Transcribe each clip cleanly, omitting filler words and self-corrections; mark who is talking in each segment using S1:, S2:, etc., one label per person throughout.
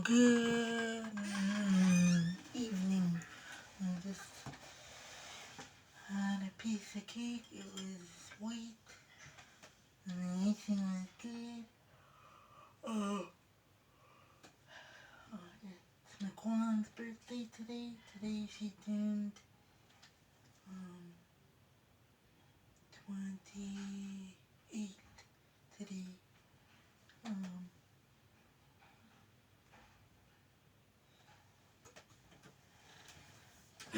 S1: Good evening. I just had a piece of cake. It was white and the icing was good. Uh, it's McQuan's birthday today. Today she turned um, 28 today. Um, so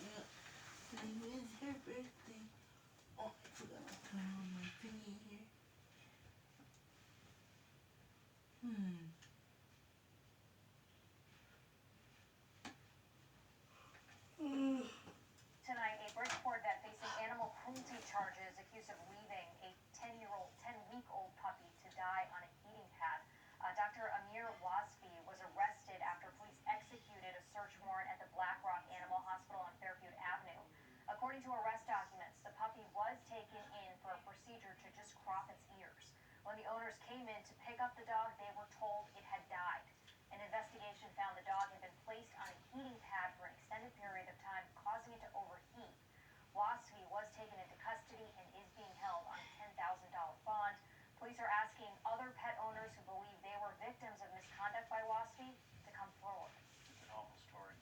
S1: yeah, today is her birthday. Oh, I forgot to turn on my thingy here. Hmm.
S2: Tonight, a Bridgeport vet facing animal cruelty charges, accused of leaving a 10-week-old puppy to die on a heating pad. Dr. Amir Wasfi was arrested after police executed a search warrant at the Black Rock Animal Hospital on Fairfield Avenue. According to arrest documents, the puppy was taken in for a procedure to just crop its ears. When the owners came in to pick up the dog, they were told it had died. An investigation found the dog had been placed on a heating pad for an extended period of time, causing it to overheat. Wasfi was taken into custody and is being held on a $10,000 bond. Police are asking other pet owners who believe they were victims of misconduct by Wasfi to come forward.
S3: It's an awful story.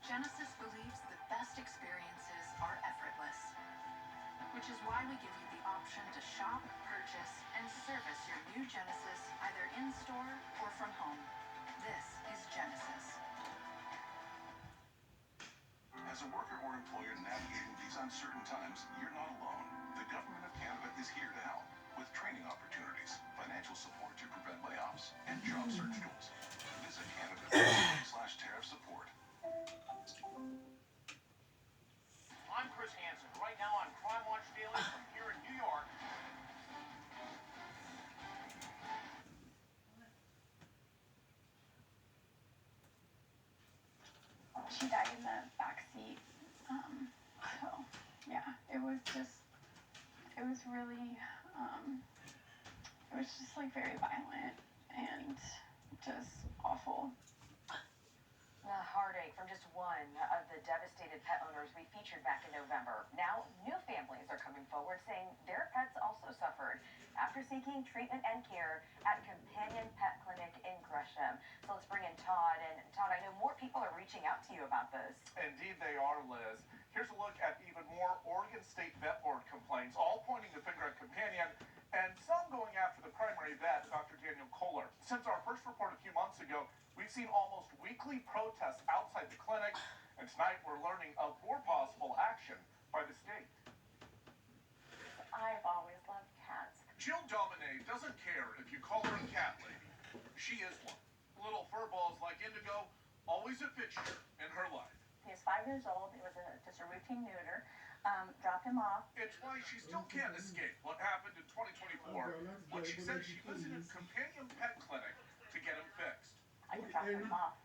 S4: Genesis believes the best experiences are effortless, which is why we give you the option to shop, purchase, and service your new Genesis either in-store or from home. This is Genesis.
S5: As a worker or employer navigating these uncertain times, you're not alone. The Government of Canada is here to help with training opportunities, financial support to prevent layoffs, and job search tools. Visit Canada.ca/tariff support.
S3: I'm Chris Hansen, right now on Crime Watch Daily from here in New York.
S6: She died in the back seat. So yeah, it was really, it was just like very violent and just awful.
S2: The heartache from just one of the devastated pet owners we featured back in November. Now, new families are coming forward saying their pets also suffered after seeking treatment and care at Companion Pet Clinic in Gresham. So let's bring in Todd. And Todd, I know more people are reaching out to you about this.
S3: Indeed they are, Liz. Here's a look at even more Oregon State Vet Board complaints, all pointing the finger at Companion, and some going after the primary vet, Dr. Daniel Kohler. Since our first report a few months ago, we've seen almost weekly protests outside the clinic, and tonight we're learning of more possible action by the state.
S2: I've always loved cats.
S3: Jill Domine doesn't care if you call her a cat lady. She is one. Little furballs like Indigo, always a fixture in her life.
S2: He was 5 years old. It was just a routine neuter. Dropped him off.
S3: It's why she still can't escape what happened in 2024 when she said she visited Companion Pet Clinic to get him fixed.
S2: I could drop him off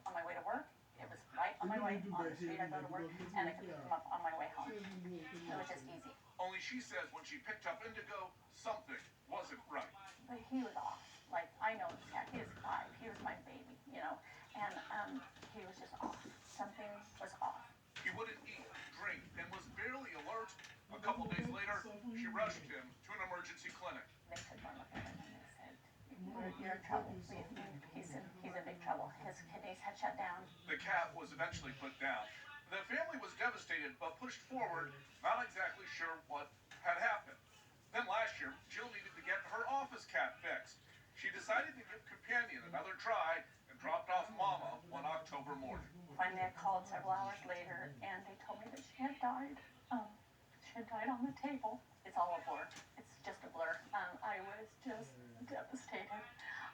S2: on my way to work. It was right on my way on the street I go to work, and I could pick him up on my way home. It was just easy.
S3: Only she says when she picked up Indigo, something wasn't right.
S2: But he was off. Like, I know this cat. He is 5. He was my baby, you know. And he was just off. Something was off.
S3: He wouldn't eat, drink, and was barely alert. A couple days later, she rushed him to an emergency clinic.
S2: They took one look at him and they said, you're in trouble. He's in big trouble. His kidneys had shut down.
S3: The cat was eventually put down. The family was devastated but pushed forward, not exactly sure what had happened. Then last year, Jill needed to get her office cat fixed. She decided to give Companion another try and dropped off Mama one October morning.
S2: Finally, I called several hours later, and they told me that she had died. She had died on the table. It's all a blur. It's just a blur. I was just devastated.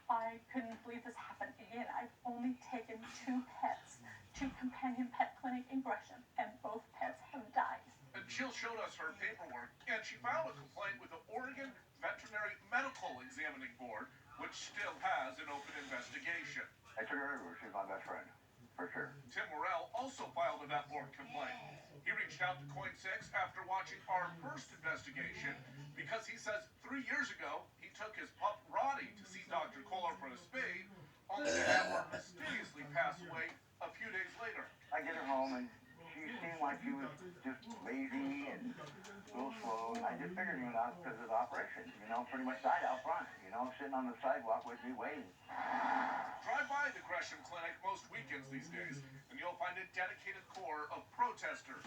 S2: I couldn't believe this happened again. I've only taken 2 pets to Companion Pet Clinic in Gresham, and both pets have died.
S3: And Jill showed us her paperwork, and she filed a complaint with the Oregon Veterinary Medical Examining Board, which still has an open investigation.
S7: I took her everywhere. She's my best friend. for sure.
S3: Tim Morrell also filed a vet board complaint. He reached out to Coin 6 after watching our first investigation because he says 3 years ago he took his pup Roddy to see Dr. Kohler for a spade, only to have her mysteriously pass away a few days later.
S7: I get her home and she seemed like she was just lazy and a little slow. I just figured, that's because of the operation. Pretty much died out front, sitting on the sidewalk with me waiting.
S3: Drive by the Gresham Clinic most weekends these days, and you'll find a dedicated corps of protesters.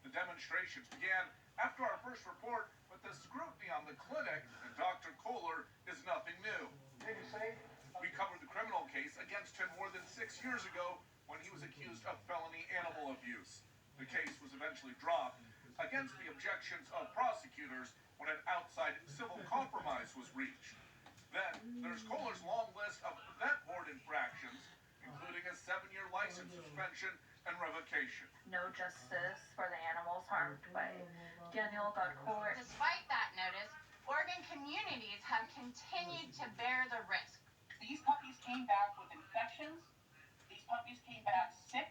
S3: The demonstrations began after our first report, but the scrutiny on the clinic and Dr. Kohler is nothing new. We covered the criminal case against him more than 6 years ago when he was accused of felony animal abuse. The case was eventually dropped against the objections of prosecutors when an outside civil compromise was reached. Then there's Kohler's long list of vet board infractions, including a 7-year license suspension and revocation.
S8: No justice for the animals harmed by Daniel Kohler.
S9: Despite that notice, Oregon communities have continued to bear the risk.
S10: These puppies came back with infections. These puppies came back sick,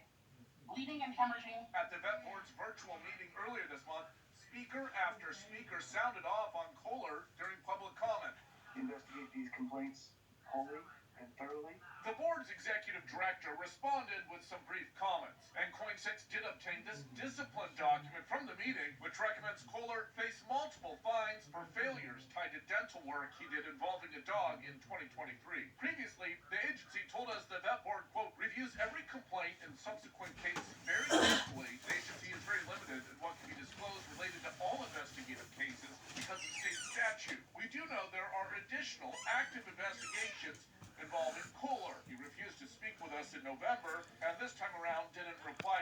S10: bleeding and hemorrhaging.
S3: At the vet board's virtual meeting earlier this month, speaker after speaker sounded off on Kohler during public comment.
S11: Investigate these complaints wholly and thoroughly.
S3: The board's executive director responded with some brief comments, and Coin 6 did obtain this discipline document from the meeting, which recommends Kohler face multiple fines for failures tied to dental work he did involving a dog in 2023. Previously, the agency told us the vet board, quote, reviews every complaint and subsequent case very carefully. The agency is very limited in what can be disclosed related to all investigative cases because of state statute. We do know there are additional active investigations involving Kohler. He refused to speak with us in November, and this time around didn't reply